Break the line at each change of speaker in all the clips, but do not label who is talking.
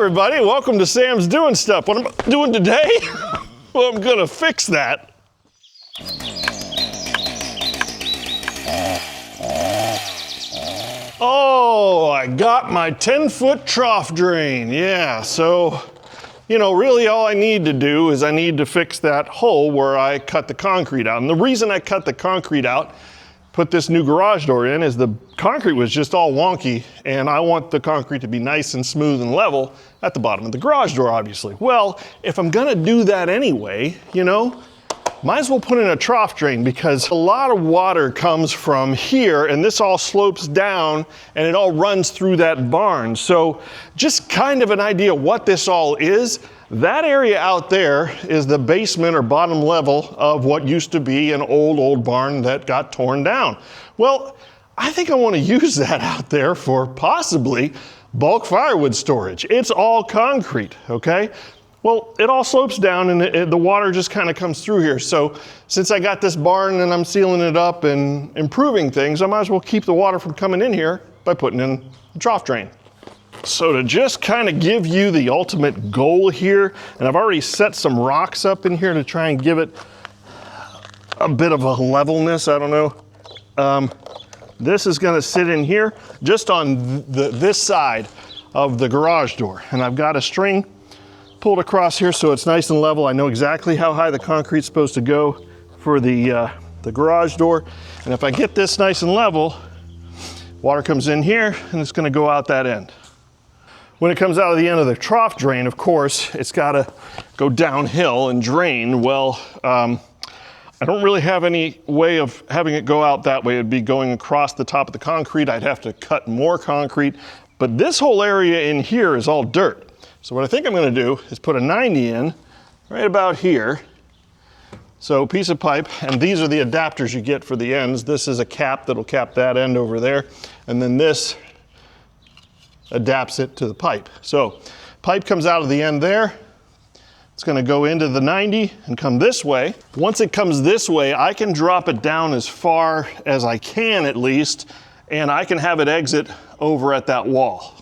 everybody, welcome to Sam's Doing Stuff. What am I doing today? Well, I'm gonna fix that. Oh, I got my 10-foot trough drain. Yeah, so, really all I need to do is I need to fix that hole where I cut the concrete out. And the reason I cut the concrete out, put this new garage door in, is the concrete was just all wonky, and I want the concrete to be nice and smooth and level at the bottom of the garage door, obviously. Well, if I'm gonna do that anyway, might as well put in a trough drain, because a lot of water comes from here, and this all slopes down and it all runs through that barn. So just kind of an idea what this all is. That area out there is the basement or bottom level of what used to be an old barn that got torn down. Well, I think I want to use that out there for possibly bulk firewood storage. It's all concrete, okay? Well, it all slopes down and the water just kind of comes through here. So since I got this barn and I'm sealing it up and improving things, I might as well keep the water from coming in here by putting in a trough drain. So to just kind of give you the ultimate goal here, and I've already set some rocks up in here to try and give it a bit of a levelness, I don't know. This is gonna sit in here just on this side of the garage door. And I've got a string pulled across here so it's nice and level. I know exactly how high the concrete's supposed to go for the garage door. And if I get this nice and level, water comes in here and it's gonna go out that end. When it comes out of the end of the trough drain, of course, it's gotta go downhill and drain. Well, I don't really have any way of having it go out that way. It'd be going across the top of the concrete. I'd have to cut more concrete, but this whole area in here is all dirt. So what I think I'm gonna do is put a 90 in right about here. So piece of pipe, and these are the adapters you get for the ends. This is a cap that'll cap that end over there, and then this adapts it to the pipe. So pipe comes out of the end there. It's gonna go into the 90 and come this way. Once it comes this way, I can drop it down as far as I can at least, and I can have it exit over at that wall.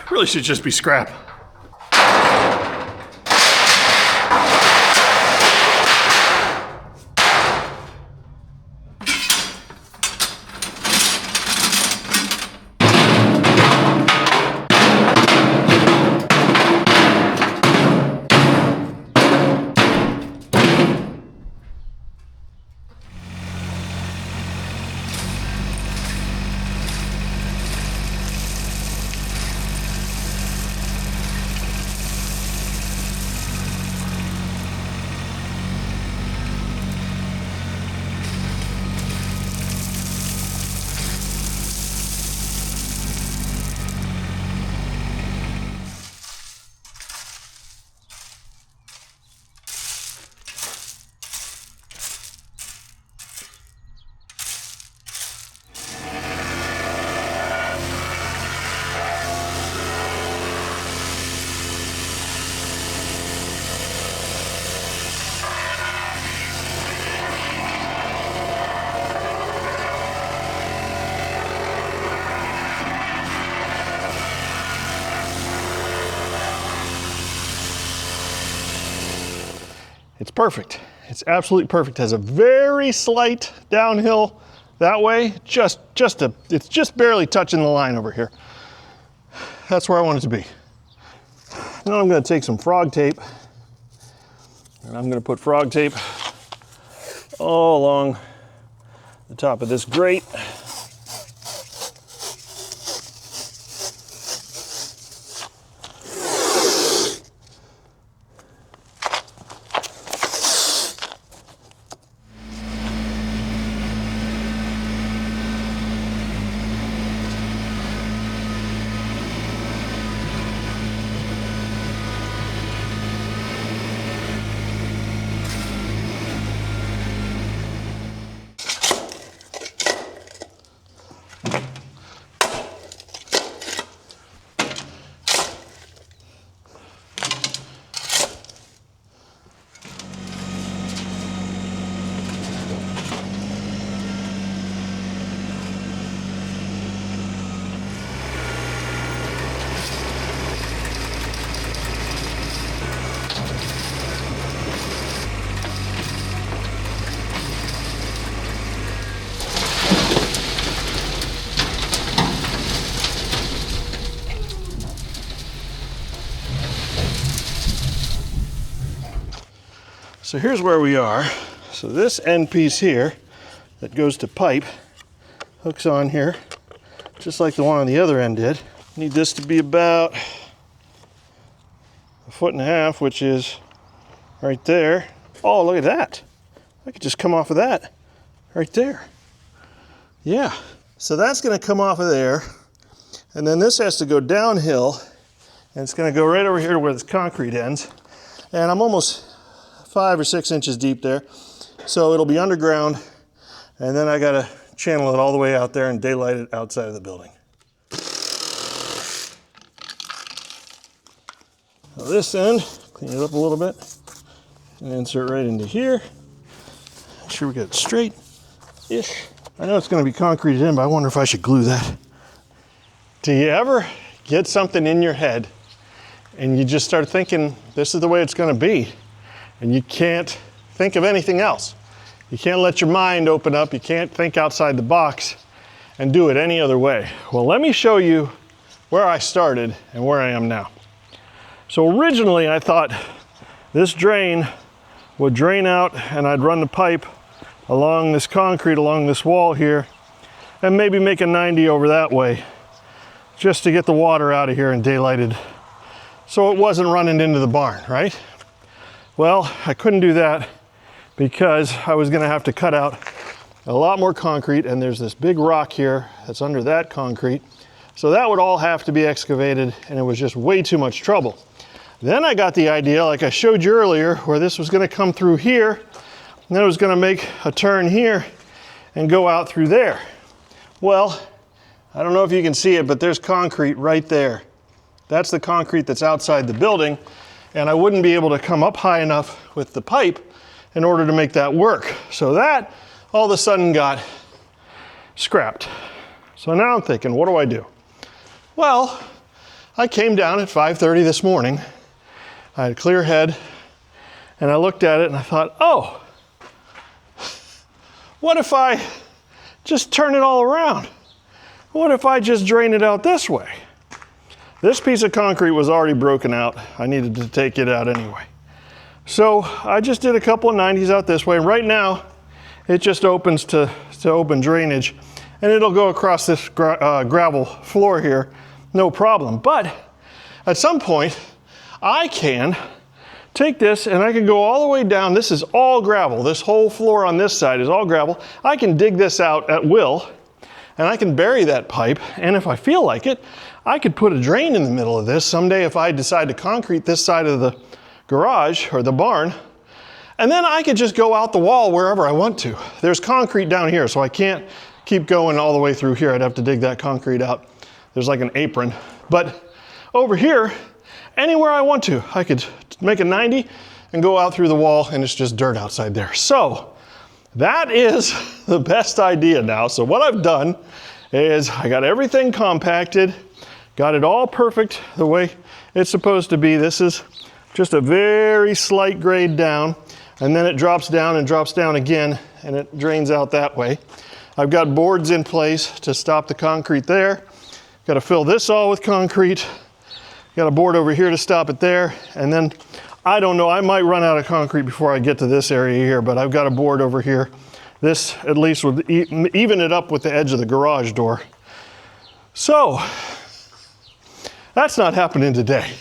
Really should just be scrap. It's perfect. It's absolutely perfect. It has a very slight downhill that way. It's just barely touching the line over here. That's where I want it to be. Now I'm going to take some frog tape, and I'm going to put frog tape all along the top of this grate. So here's where we are. So this end piece here that goes to pipe hooks on here, just like the one on the other end did. Need this to be about 1.5 feet, which is right there. Oh, look at that. I could just come off of that right there. Yeah. So that's going to come off of there. And then this has to go downhill. And it's going to go right over here where this concrete ends. And I'm almost 5 or 6 inches deep there. So it'll be underground. And then I got to channel it all the way out there and daylight it outside of the building. Now this end, clean it up a little bit. And insert right into here. Make sure we get it straight-ish. I know it's going to be concreted in, but I wonder if I should glue that. Do you ever get something in your head and you just start thinking this is the way it's going to be and you can't think of anything else? You can't let your mind open up. You can't think outside the box and do it any other way. Well, let me show you where I started and where I am now. So originally I thought this drain would drain out and I'd run the pipe along this concrete, along this wall here, and maybe make a 90 over that way, just to get the water out of here and daylighted, so it wasn't running into the barn, right? Well, I couldn't do that because I was gonna have to cut out a lot more concrete, and there's this big rock here that's under that concrete, so that would all have to be excavated, and it was just way too much trouble. Then I got the idea, like I showed you earlier, where this was gonna come through here, and then it was gonna make a turn here and go out through there. Well, I don't know if you can see it, but there's concrete right there. That's the concrete that's outside the building, and I wouldn't be able to come up high enough with the pipe in order to make that work. So that all of a sudden got scrapped. So now I'm thinking, what do I do? Well, I came down at 5:30 this morning. I had a clear head, and I looked at it and I thought, oh, what if I just turn it all around? What if I just drain it out this way? This piece of concrete was already broken out. I needed to take it out anyway. So I just did a couple of 90s out this way. Right now, it just opens to open drainage, and it'll go across this gravel floor here, no problem. But at some point, I can take this and I can go all the way down. This is all gravel. This whole floor on this side is all gravel. I can dig this out at will, and I can bury that pipe, and if I feel like it, I could put a drain in the middle of this someday if I decide to concrete this side of the garage or the barn, and then I could just go out the wall wherever I want to. There's concrete down here, so I can't keep going all the way through here. I'd have to dig that concrete out. There's like an apron. But over here, anywhere I want to, I could make a 90 and go out through the wall, and it's just dirt outside there. So that is the best idea now. So what I've done is I got everything compacted, got it all perfect the way it's supposed to be. This is just a very slight grade down, and then it drops down and drops down again, and it drains out that way. I've got boards in place to stop the concrete there. Got to fill this all with concrete. Got a board over here to stop it there, and then I don't know, I might run out of concrete before I get to this area here, but I've got a board over here. This at least would even it up with the edge of the garage door. So that's not happening today.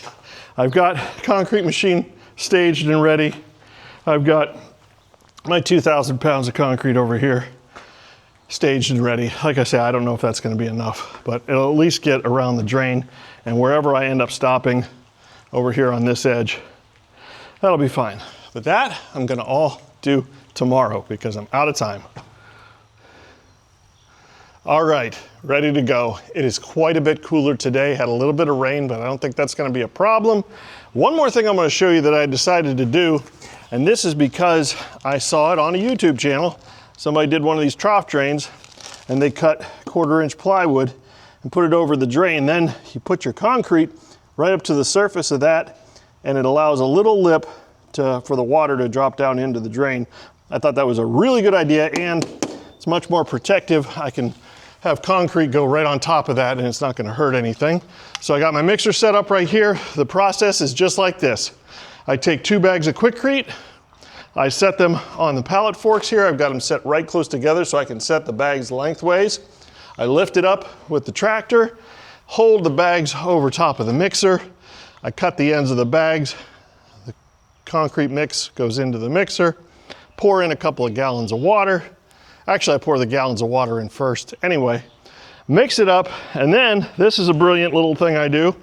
I've got concrete machine staged and ready. I've got my 2,000 pounds of concrete over here staged and ready. Like I say, I don't know if that's going to be enough, but it'll at least get around the drain, and wherever I end up stopping over here on this edge, that'll be fine. But that I'm going to all do tomorrow because I'm out of time. All right, ready to go. It is quite a bit cooler today. Had a little bit of rain, but I don't think that's going to be a problem. One more thing I'm going to show you that I decided to do, and this is because I saw it on a YouTube channel. Somebody did one of these trough drains, and they cut 1/4-inch plywood and put it over the drain. Then you put your concrete right up to the surface of that, and it allows a little lip for the water to drop down into the drain. I thought that was a really good idea, and it's much more protective. I can have concrete go right on top of that, and it's not going to hurt anything. So I got my mixer set up right here. The process is just like this. I take 2 bags of Quikrete, I set them on the pallet forks here. I've got them set right close together so I can set the bags lengthways. I lift it up with the tractor, hold the bags over top of the mixer. I cut the ends of the bags. The concrete mix goes into the mixer. Pour in a couple of gallons of water. Actually, I pour the gallons of water in first. Anyway, mix it up, and then this is a brilliant little thing I do,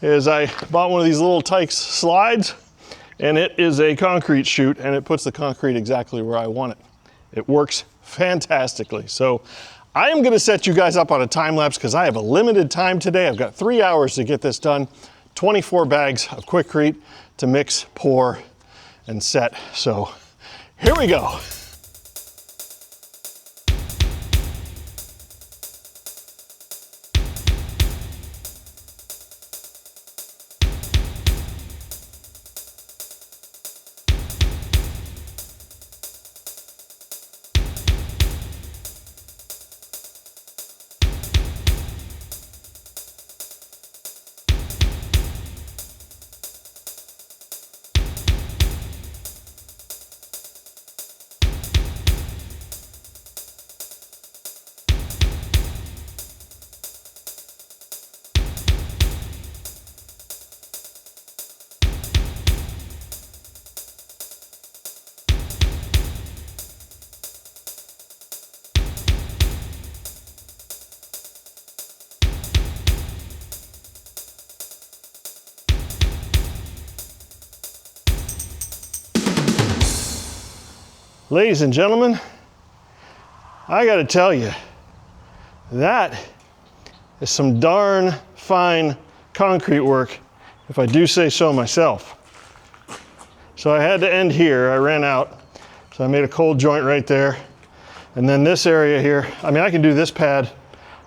is I bought one of these Little Tikes slides, and it is a concrete chute, and it puts the concrete exactly where I want it. It works fantastically. So I am gonna set you guys up on a time lapse because I have a limited time today. I've got 3 hours to get this done. 24 bags of Quikrete to mix, pour, and set. So here we go. Ladies and gentlemen, I gotta tell you, that is some darn fine concrete work, if I do say so myself. So I had to end here, I ran out. So I made a cold joint right there. And then this area here, I mean, I can do this pad,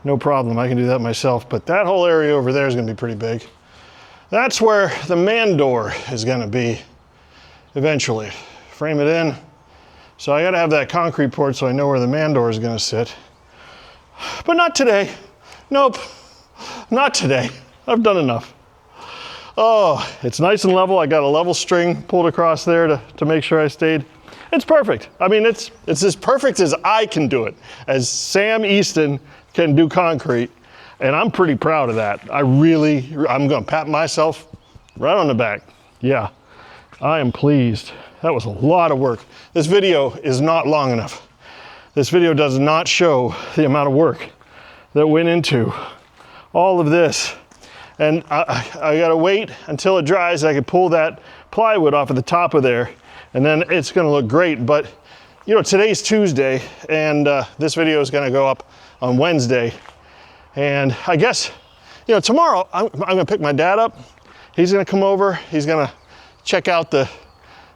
no problem, I can do that myself, but that whole area over there is gonna be pretty big. That's where the man door is gonna be eventually. Frame it in. So I gotta have that concrete poured so I know where the man door is gonna sit. But not today. Nope, not today. I've done enough. Oh, it's nice and level. I got a level string pulled across there to make sure I stayed. It's perfect. I mean, it's as perfect as I can do it, as Sam Easton can do concrete. And I'm pretty proud of that. I'm gonna pat myself right on the back. Yeah, I am pleased. That was a lot of work. This video is not long enough. This video does not show the amount of work that went into all of this. And I gotta wait until it dries. I can pull that plywood off at the top of there, and then it's gonna look great. But you know, today's Tuesday, and this video is gonna go up on Wednesday. And I guess, you know, tomorrow I'm gonna pick my dad up. He's gonna come over, he's gonna check out the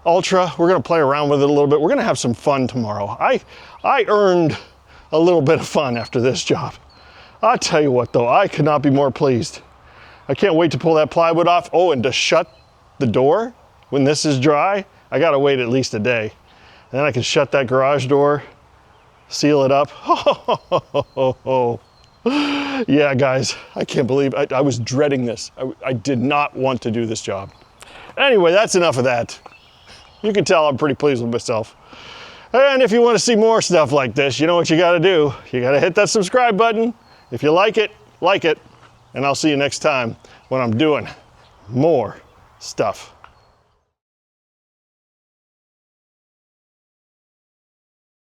Ultra. We're gonna play around with it a little bit. We're gonna have some fun tomorrow. I earned a little bit of fun after this job. I'll tell you what though, I could not be more pleased. I can't wait to pull that plywood off. Oh, and to shut the door when this is dry, I gotta wait at least a day. And then I can shut that garage door, seal it up. Yeah, guys, I can't believe, I was dreading this. I did not want to do this job. Anyway, that's enough of that. You can tell I'm pretty pleased with myself. And if you want to see more stuff like this, you know what you got to do. You got to hit that subscribe button. If you like it, and I'll see you next time when I'm doing more stuff.